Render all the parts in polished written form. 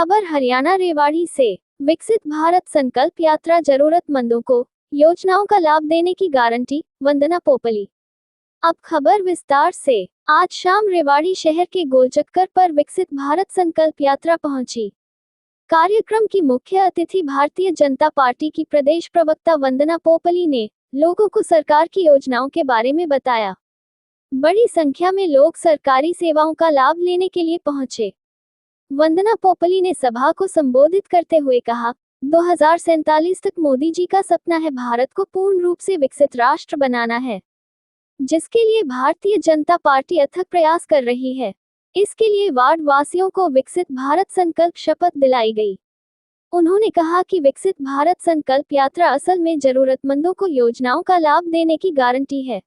खबर हरियाणा रेवाड़ी से। विकसित भारत संकल्प यात्रा जरूरतमंदों को योजनाओं का लाभ देने की गारंटी, वंदना पोपली। अब खबर विस्तार से। आज शाम रेवाड़ी शहर के गोलचक्कर पर विकसित भारत संकल्प यात्रा पहुंची। कार्यक्रम की मुख्य अतिथि भारतीय जनता पार्टी की प्रदेश प्रवक्ता वंदना पोपली ने लोगों को सरकार की योजनाओं के बारे में बताया। बड़ी संख्या में लोग सरकारी सेवाओं का लाभ लेने के लिए पहुंचे। वंदना पोपली ने सभा को संबोधित करते हुए कहा, 2047 तक मोदी जी का सपना है भारत को पूर्ण रूप से विकसित राष्ट्र बनाना है, जिसके लिए भारतीय जनता पार्टी अथक प्रयास कर रही है। इसके लिए वार्ड वासियों को विकसित भारत संकल्प शपथ दिलाई गई। उन्होंने कहा कि विकसित भारत संकल्प यात्रा असल में जरूरतमंदों को योजनाओं का लाभ देने की गारंटी है।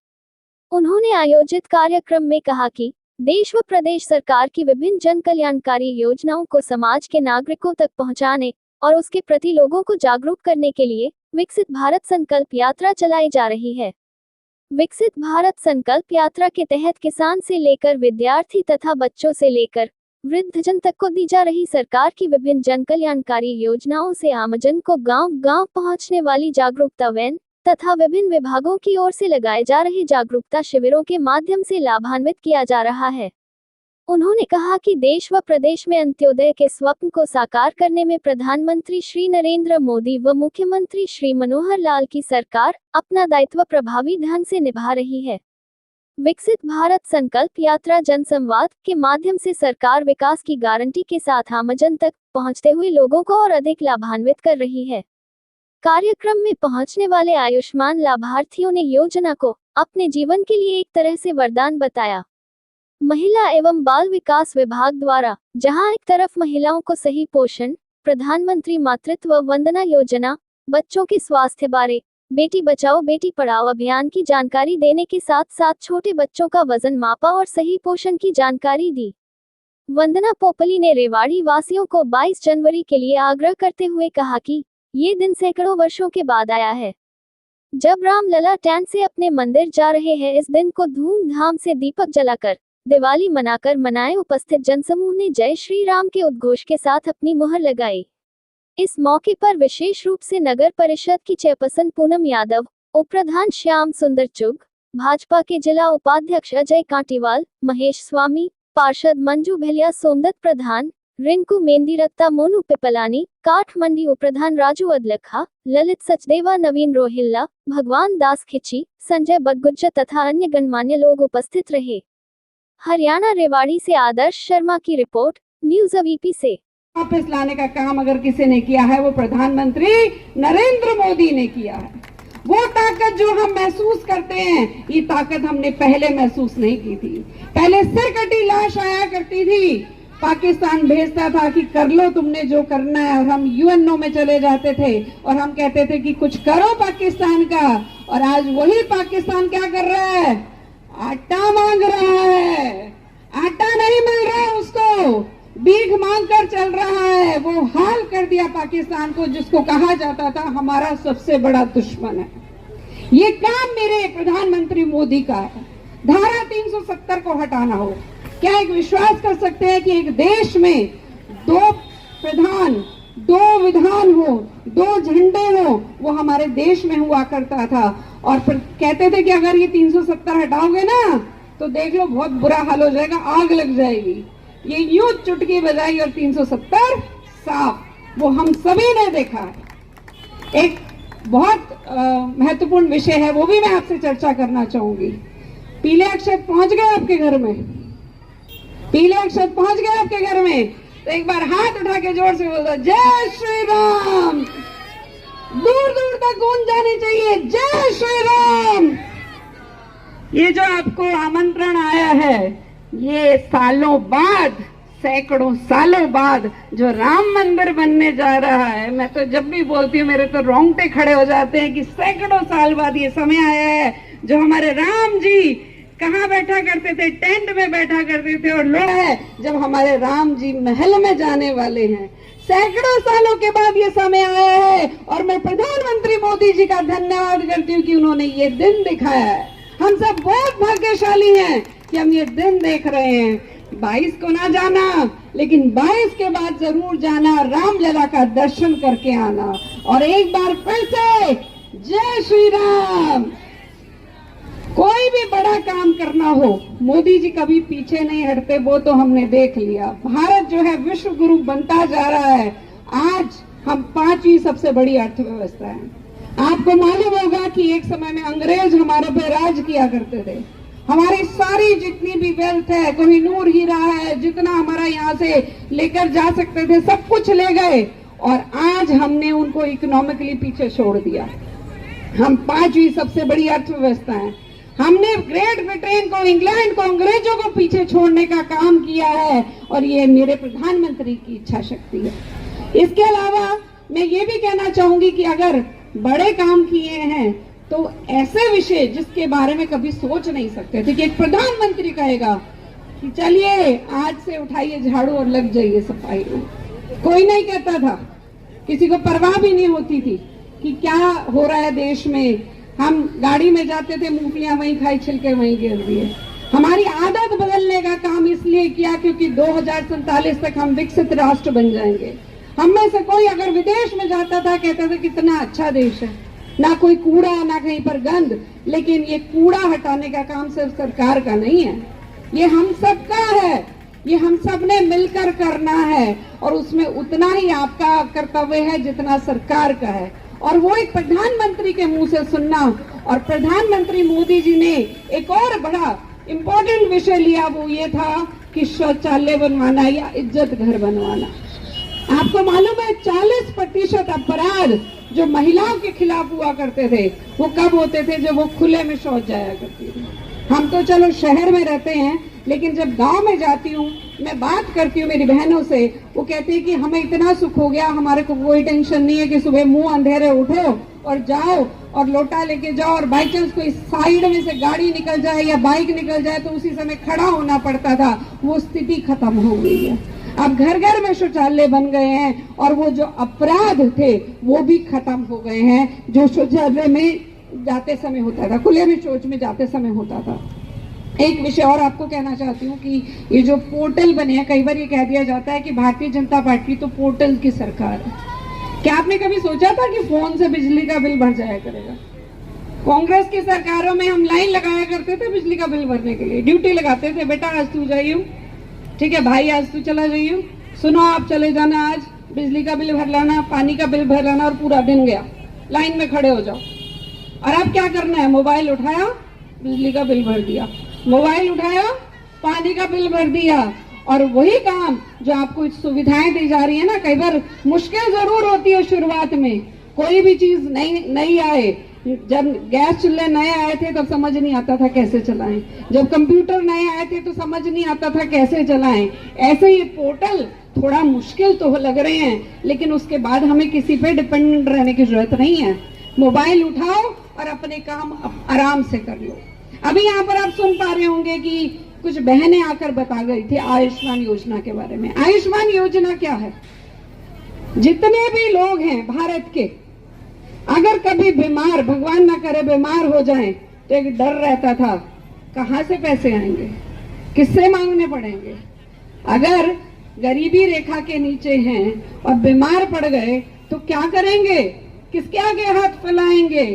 उन्होंने आयोजित कार्यक्रम में कहा कि देश व प्रदेश सरकार की विभिन्न जन कल्याणकारी योजनाओं को समाज के नागरिकों तक पहुंचाने और उसके प्रति लोगों को जागरूक करने के लिए विकसित भारत संकल्प यात्रा चलाई जा रही है। विकसित भारत संकल्प यात्रा के तहत किसान से लेकर विद्यार्थी तथा बच्चों से लेकर वृद्धजन तक को दी जा रही सरकार की विभिन्न जन कल्याणकारी योजनाओं से आमजन को गांव-गांव पहुंचने वाली जागरूकता वैन तथा विभिन्न विभागों की ओर से लगाए जा रहे जागरूकता शिविरों के माध्यम से लाभान्वित किया जा रहा है। उन्होंने कहा कि देश व प्रदेश में अंत्योदय के स्वप्न को साकार करने में प्रधानमंत्री श्री नरेंद्र मोदी व मुख्यमंत्री श्री मनोहर लाल की सरकार अपना दायित्व प्रभावी ढंग से निभा रही है। विकसित भारत संकल्प यात्रा जनसंवाद के माध्यम से सरकार विकास की गारंटी के साथ आमजन तक पहुंचते हुए लोगों को और अधिक लाभान्वित कर रही है। कार्यक्रम में पहुंचने वाले आयुष्मान लाभार्थियों ने योजना को अपने जीवन के लिए एक तरह से वरदान बताया। महिला एवं बाल विकास विभाग द्वारा जहां एक तरफ महिलाओं को सही पोषण, प्रधानमंत्री मातृत्व वंदना योजना, बच्चों के स्वास्थ्य बारे बेटी बचाओ बेटी पढ़ाओ अभियान की जानकारी देने के साथ साथ छोटे बच्चों का वजन मापा और सही पोषण की जानकारी दी। वंदना पोपली ने रेवाड़ी वासियों को 22 जनवरी के लिए आग्रह करते हुए कहा कि ये दिन सैकड़ों वर्षों के बाद आया है, जब राम लला टैंक से अपने मंदिर जा रहे हैं। इस दिन को धूमधाम से दीपक जलाकर दिवाली मनाए। उपस्थित जनसमूह ने जय श्री राम के उद्घोष के साथ अपनी मुहर लगाई। इस मौके पर विशेष रूप से नगर परिषद की चेयरपर्सन पूनम यादव, उप प्रधान श्याम सुंदर चुग, भाजपा के जिला उपाध्यक्ष अजय कांटीवाल, महेश स्वामी, पार्षद मंजू भेलिया, सोमदत्त प्रधान, रिंकू मेंदीरत्ता, मोनू पिपलानी, काठ मंडी उप प्रधान राजू अदलखा, ललित सचदेवा, नवीन रोहिल्ला, भगवान दास खिची, संजय बदगुज्जर तथा अन्य गणमान्य लोग उपस्थित रहे। हरियाणा रेवाड़ी से आदर्श शर्मा की रिपोर्ट, न्यूज़ अवीपी से। वापस लाने का काम अगर किसी ने किया है वो प्रधानमंत्री नरेंद्र मोदी ने किया है। वो ताकत जो हम महसूस करते हैं, ये ताकत हमने पहले महसूस नहीं की थी। पहले सिरकटी लाश आया करती थी, पाकिस्तान भेजता था कि कर लो तुमने जो करना है, और हम यूएनओ में चले जाते थे और हम कहते थे कि कुछ करो पाकिस्तान का। और आज वही पाकिस्तान क्या कर रहा है? आटा मांग रहा है। आटा नहीं मिल रहा है उसको, भीख मांग कर चल रहा है। वो हाल कर दिया पाकिस्तान को, जिसको कहा जाता था हमारा सबसे बड़ा दुश्मन है। ये काम मेरे प्रधानमंत्री मोदी का है। धारा 370 को हटाना हो। क्या एक विश्वास कर सकते हैं कि एक देश में 2 प्रधान, 2 विधान हो, 2 झंडे हो? वो हमारे देश में हुआ करता था। और फिर कहते थे कि अगर ये 370 हटाओगे ना तो देख लो बहुत बुरा हाल हो जाएगा, आग लग जाएगी। ये यूं चुटकी बजाई और 370 साफ। वो हम सभी ने देखा है। एक बहुत महत्वपूर्ण विषय है, वो भी मैं आपसे चर्चा करना चाहूंगी। पीले अक्षर पहुंच गए आपके घर में? पीले अक्षर पहुंच गए आपके घर में? तो एक बार हाथ उठा के जोर से बोल दो, जय श्री राम। दूर दूर तक गूंज जानी चाहिए, जय श्री राम। ये जो आपको आमंत्रण आया है, ये सालों बाद, सैकड़ों सालों बाद जो राम मंदिर बनने जा रहा है, मैं तो जब भी बोलती हूँ मेरे तो रोंगटे खड़े हो जाते हैं कि सैकड़ों साल बाद ये समय आया है जो हमारे राम जी कहाँ बैठा करते थे? टेंट में बैठा करते थे। और लोग है जब हमारे राम जी महल में जाने वाले हैं। सैकड़ों सालों के बाद ये समय आया है और मैं प्रधानमंत्री मोदी जी का धन्यवाद करती हूँ कि उन्होंने ये दिन दिखाया है। हम सब बहुत भाग्यशाली हैं कि हम ये दिन देख रहे हैं। 22 को ना जाना, लेकिन 22 के बाद जरूर जाना, रामलला का दर्शन करके आना। और एक बार फिर से जय श्री राम। कोई भी बड़ा काम करना हो, मोदी जी कभी पीछे नहीं हटते, वो तो हमने देख लिया। भारत जो है विश्व गुरु बनता जा रहा है। आज हम 5वीं सबसे बड़ी अर्थव्यवस्था है। आपको मालूम होगा कि एक समय में अंग्रेज हमारे पे राज किया करते थे। हमारी सारी जितनी भी वेल्थ है, कोहिनूर हीरा है, जितना हमारा यहाँ से लेकर जा सकते थे सब कुछ ले गए, और आज हमने उनको इकोनॉमिकली पीछे छोड़ दिया। हम 5वीं सबसे बड़ी अर्थव्यवस्था है। हमने ग्रेट ब्रिटेन को, इंग्लैंड को, अंग्रेजों को पीछे छोड़ने का काम किया है, और ये मेरे प्रधानमंत्री की इच्छा शक्ति है। इसके अलावा मैं ये भी कहना चाहूंगी कि अगर बड़े काम किए हैं तो ऐसे विषय जिसके बारे में कभी सोच नहीं सकते थे कि एक प्रधानमंत्री कहेगा कि चलिए आज से उठाइए झाड़ू और लग जाइए सफाई में, कोई नहीं कहता था। किसी को परवाह भी नहीं होती थी कि क्या हो रहा है देश में। हम गाड़ी में जाते थे, मूंगफलियां वहीं खाई, छिलके वहीं गिर दिए। हमारी आदत बदलने का काम इसलिए किया क्योंकि 2047 तक हम विकसित राष्ट्र बन जाएंगे। हम में से कोई अगर विदेश में जाता था कहता था कितना अच्छा देश है, ना कोई कूड़ा, ना कहीं पर गंद। लेकिन ये कूड़ा हटाने का काम सिर्फ सरकार का नहीं है, ये हम सबका है, ये हम सब ने मिलकर करना है, और उसमें उतना ही आपका कर्तव्य है जितना सरकार का है। और वो एक प्रधानमंत्री के मुंह से सुनना, और प्रधानमंत्री मोदी जी ने एक और बड़ा इम्पोर्टेंट विषय लिया, वो ये था कि शौचालय बनवाना या इज्जत घर बनवाना। आपको मालूम है 40% अपराध जो महिलाओं के खिलाफ हुआ करते थे वो कब होते थे? जब वो खुले में शौच जाया करती थी। हम तो चलो शहर में रहते हैं, लेकिन जब गांव में जाती हूँ, मैं बात करती हूँ मेरी बहनों से, वो कहती है कि हमें इतना सुख हो गया, हमारे को कोई टेंशन नहीं है कि सुबह मुंह अंधेरे उठो और जाओ और लोटा लेके जाओ, और बाई चांस कोई साइड में से गाड़ी निकल जाए या बाइक निकल जाए तो उसी समय खड़ा होना पड़ता था। वो स्थिति खत्म हो गई है। अब घर घर में शौचालय बन गए हैं, और वो जो अपराध थे वो भी खत्म हो गए हैं जो शौचालय में जाते समय होता था, खुले में शौच में जाते समय होता था। एक विषय और आपको कहना चाहती हूँ कि ये जो पोर्टल बने हैं, कई बार ये कह दिया जाता है कि भारतीय जनता पार्टी तो पोर्टल की सरकार है। क्या आपने कभी सोचा था कि फोन से बिजली का बिल भर जाया करेगा? कांग्रेस की सरकारों में हम लाइन लगाया करते थे बिजली का बिल भरने के लिए, ड्यूटी लगाते थे, बेटा आज तू जाइयो, ठीक है भाई आज तू चला जाइयो, सुनो आप चले जाना, आज बिजली का बिल भर लाना, पानी का बिल भर लाना, और पूरा दिन गया, लाइन में खड़े हो जाओ। और अब क्या करना है? मोबाइल उठाया, बिजली का बिल भर दिया, मोबाइल उठाया, पानी का बिल भर दिया। और वही काम जो आपको सुविधाएं दी जा रही है ना, कई बार मुश्किल जरूर होती है शुरुआत में, कोई भी चीज नहीं आए। जब गैस चूल्हे नए आए थे तब समझ नहीं आता था कैसे चलाएं, जब कंप्यूटर नए आए थे तो समझ नहीं आता था कैसे चलाएं। ऐसे ही पोर्टल थोड़ा मुश्किल तो लग रहे हैं, लेकिन उसके बाद हमें किसी पे डिपेंडेंट रहने की जरूरत नहीं है। मोबाइल उठाओ और अपने काम आराम से कर लो। अभी यहाँ पर आप सुन पा रहे होंगे कि कुछ बहनें आकर बता गई थी आयुष्मान योजना के बारे में। आयुष्मान योजना क्या है? जितने भी लोग हैं भारत के, अगर कभी बीमार, भगवान ना करे बीमार हो जाएं, तो एक डर रहता था कहां से पैसे आएंगे, किससे मांगने पड़ेंगे। अगर गरीबी रेखा के नीचे हैं और बीमार पड़ गए तो क्या करेंगे, किसके आगे हाथ फैलाएंगे?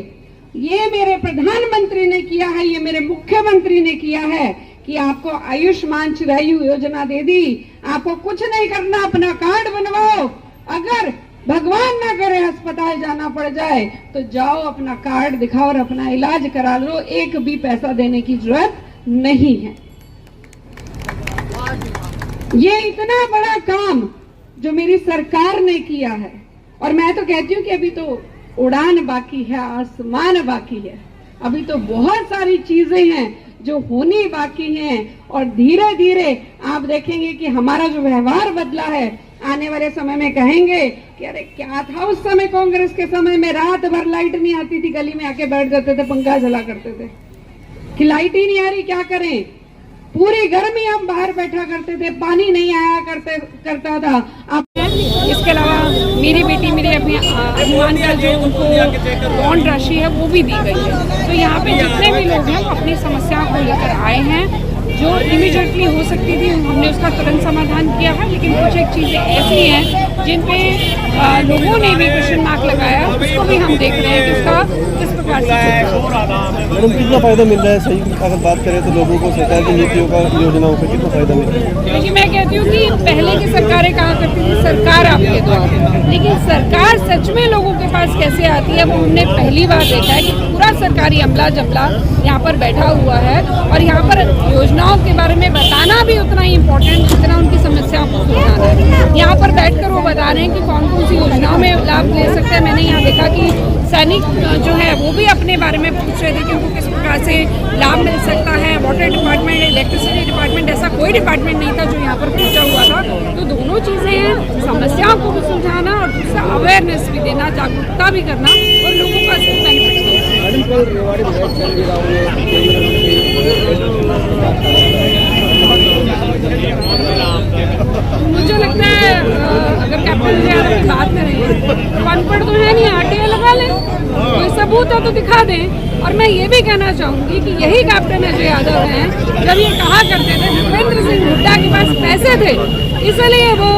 ये मेरे प्रधानमंत्री ने किया है, ये मेरे मुख्यमंत्री ने किया है कि आपको आयुष्मान चिरायु योजना दे दी। आपको कुछ नहीं करना, अपना कार्ड बनवाओ। अगर भगवान ना करे अस्पताल जाना पड़ जाए तो जाओ, अपना कार्ड दिखाओ और अपना इलाज करा लो, एक भी पैसा देने की जरूरत नहीं है। ये इतना बड़ा काम जो मेरी सरकार ने किया है, और मैं तो कहती हूँ कि अभी तो उड़ान बाकी है, आसमान बाकी है, अभी तो बहुत सारी चीजें हैं जो होनी बाकी हैं। और धीरे धीरे आप देखेंगे कि हमारा जो व्यवहार बदला है, आने वाले समय में कहेंगे कि अरे क्या था उस समय, कांग्रेस के समय में रात भर लाइट नहीं आती थी, गली में आके बैठ जाते थे, पंखा जला करते थे कि लाइट ही नहीं आ रही, क्या करें। पूरी गर्मी हम बाहर बैठा करते थे, पानी नहीं आया करता था। अब इसके अलावा मेरी बेटी मेरे अपने अनुमान का जो उनको बॉन्ड राशि है वो भी दी गई है। तो यहाँ पे जितने भी लोग हैं वो अपनी समस्याओं को लेकर आए हैं। जो इमीडिएटली हो सकती थी हमने उसका तुरंत समाधान किया है, लेकिन कुछ एक चीज़ें ऐसी हैं जिन पे लोगों ने भी क्वेश्चन मार्क लगाया, उसको भी हम देख रहे हैं कि उसका किस प्रकार से मैडम कितना फायदा मिल रहा है, सही अगर बात करें तो लोगों को सरकार की नीतियों का, योजनाओं का कितना फायदा मिल रहा है? देखिए, मैं कहती हूँ कि पहले की सरकारें कहा करती थी सरकार आपके द्वार, लेकिन सरकार सच में लोगों के पास कैसे आती है वो हमने पहली बार देखा है कि पूरा सरकारी अमला जमला यहाँ पर बैठा हुआ है और यहाँ पर योजनाओं के बारे में बताना भी उतना ही इम्पोर्टेंट जितना उनकी समस्याओं को सुलझाना है। यहाँ पर बैठकर वो बता रहे हैं कि कौन कौन सी योजनाओं में लाभ ले सकते हैं। मैंने यहाँ देखा कि सैनिक जो है वो भी अपने बारे में पूछ रहे थे कि उनको किस प्रकार से लाभ मिल सकता है। वाटर डिपार्टमेंट, इलेक्ट्रिसिटी डिपार्टमेंट, ऐसा कोई डिपार्टमेंट नहीं था जो यहाँ पर पूछा हुआ था। तो दोनों चीज़ें हैं, समस्याओं को भी सुलझाना और दूसरा अवेयरनेस भी देना, जागरूकता भी करना और लोगों का इसको बेनिफिट मुझे लगता है अगर कैप्टन जी की बात करें, अनपढ़ तो है नहीं, आरटीआई लगा लें, कोई सबूत है तो दिखा दें। और मैं ये भी कहना चाहूँगी कि यही कैप्टन अजय यादव हैं, जब ये कहा करते थे भूपेंद्र सिंह हुड्डा के पास पैसे थे इसलिए वो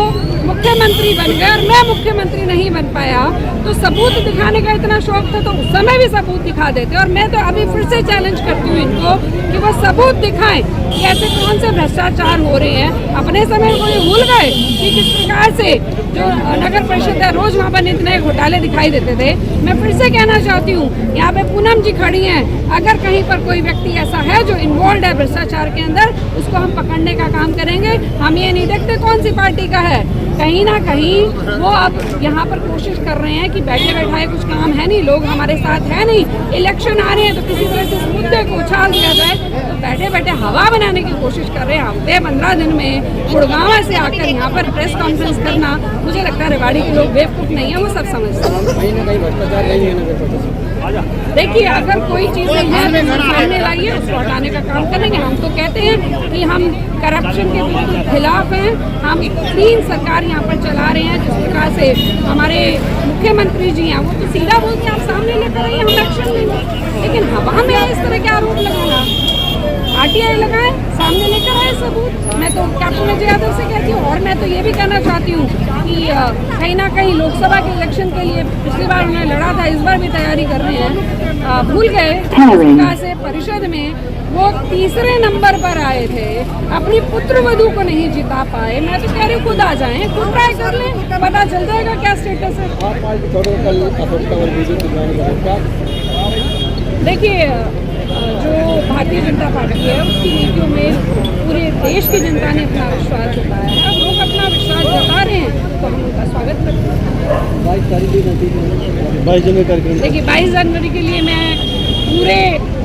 मुख्यमंत्री बन गए और मैं मुख्यमंत्री नहीं बन पाया, तो सबूत दिखाने का इतना शौक था तो उस समय भी सबूत दिखा देते। और मैं तो अभी फिर से चैलेंज करती हूँ इनको कि वो सबूत दिखाएं कि ऐसे कौन से भ्रष्टाचार हो रहे हैं। अपने समय को ये भूल गए कि किस प्रकार से जो नगर परिषद है रोज वहाँ पर इतने घोटाले दिखाई देते थे। मैं फिर से कहना चाहती हूँ, यहाँ पे पूनम जी खड़ी हैं, अगर कहीं पर कोई व्यक्ति ऐसा है जो इन्वॉल्व है भ्रष्टाचार के अंदर, उसको हम पकड़ने का काम करेंगे। हम ये नहीं देखते कौन सी पार्टी का है, कहीं ना कहीं वो अब यहाँ पर कोशिश कर रहे हैं कि बैठे बैठाए कुछ काम है नहीं, लोग हमारे साथ है नहीं, इलेक्शन आ रहे हैं तो किसी तरह से इस मुद्दे को उछाल दिया जाए, तो बैठे बैठे हवा बनाने की कोशिश कर रहे हैं। हफ्ते 15 दिन में गुड़गांव से आकर यहाँ पर प्रेस कॉन्फ्रेंस करना, मुझे लगता है रेवाड़ी के लोग बेवकूफ़ नहीं है, वो सब समझते हैं। देखिए, अगर कोई चीज़ें हैं तो सामने लाइए, उसको हटाने का काम करेंगे। हम तो कहते हैं कि हम करप्शन के बिल्कुल खिलाफ हैं। हम क्लीन सरकार यहाँ पर चला रहे हैं, जिस प्रकार से हमारे मुख्यमंत्री जी हैं वो तो सीधा बोलते हैं आप सामने लेकर आइए, हम एक्शन लेंगे। लेकिन हवा में इस तरह के आरोप लगाना, आरटीआई लगाए, सामने लेकर आए सबूत। मैं तो कैप्टन अजय यादव से कहती हूँ। और मैं तो ये भी कहना चाहती हूँ कि कहीं ना कहीं लोकसभा के इलेक्शन के लिए पिछली बार उन्होंने लड़ा था, इस बार भी तैयारी कर रहे हैं। भूल गए सरकार से परिषद में वो तीसरे नंबर पर आए थे, अपनी पुत्रवधू को नहीं जिता पाए। मैं तो कह रही हूँ खुद आ जाएं, खुद ट्राई कर लें, पता चल जाएगा क्या स्टेटस है। देखिए, जो भारतीय जनता पार्टी है उसकी नीतियों में पूरे देश की जनता ने अपना विश्वास जताया है। लोग अपना विश्वास जता रहे हैं तो हम उनका स्वागत करते हैं। 22 जनवरी कार्यक्रम, देखिए 22 जनवरी के लिए मैं पूरे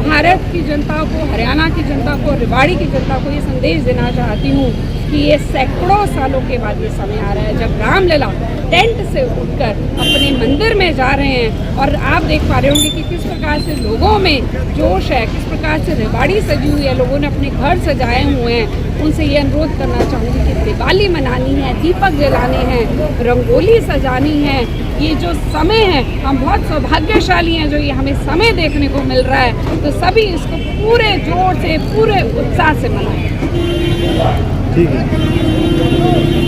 भारत की जनता को, हरियाणा की जनता को, रेवाड़ी की जनता को ये संदेश देना चाहती हूँ कि ये सैकड़ों सालों के बाद ये समय आ रहा है जब रामलला टेंट से उठकर अपने मंदिर में जा रहे हैं। और आप देख पा रहे होंगे कि किस प्रकार से लोगों में जोश है, किस प्रकार से रेवाड़ी सजी हुई है, लोगों ने अपने घर सजाए हुए हैं। उनसे ये अनुरोध करना चाहूँगी कि दिवाली मनानी है, दीपक जलाने हैं, रंगोली सजानी है। ये जो समय है, हम बहुत सौभाग्यशाली हैं जो ये हमें समय देखने को मिल रहा है, तो सभी इसको पूरे जोर से, पूरे उत्साह से मनाएं। ठीक है।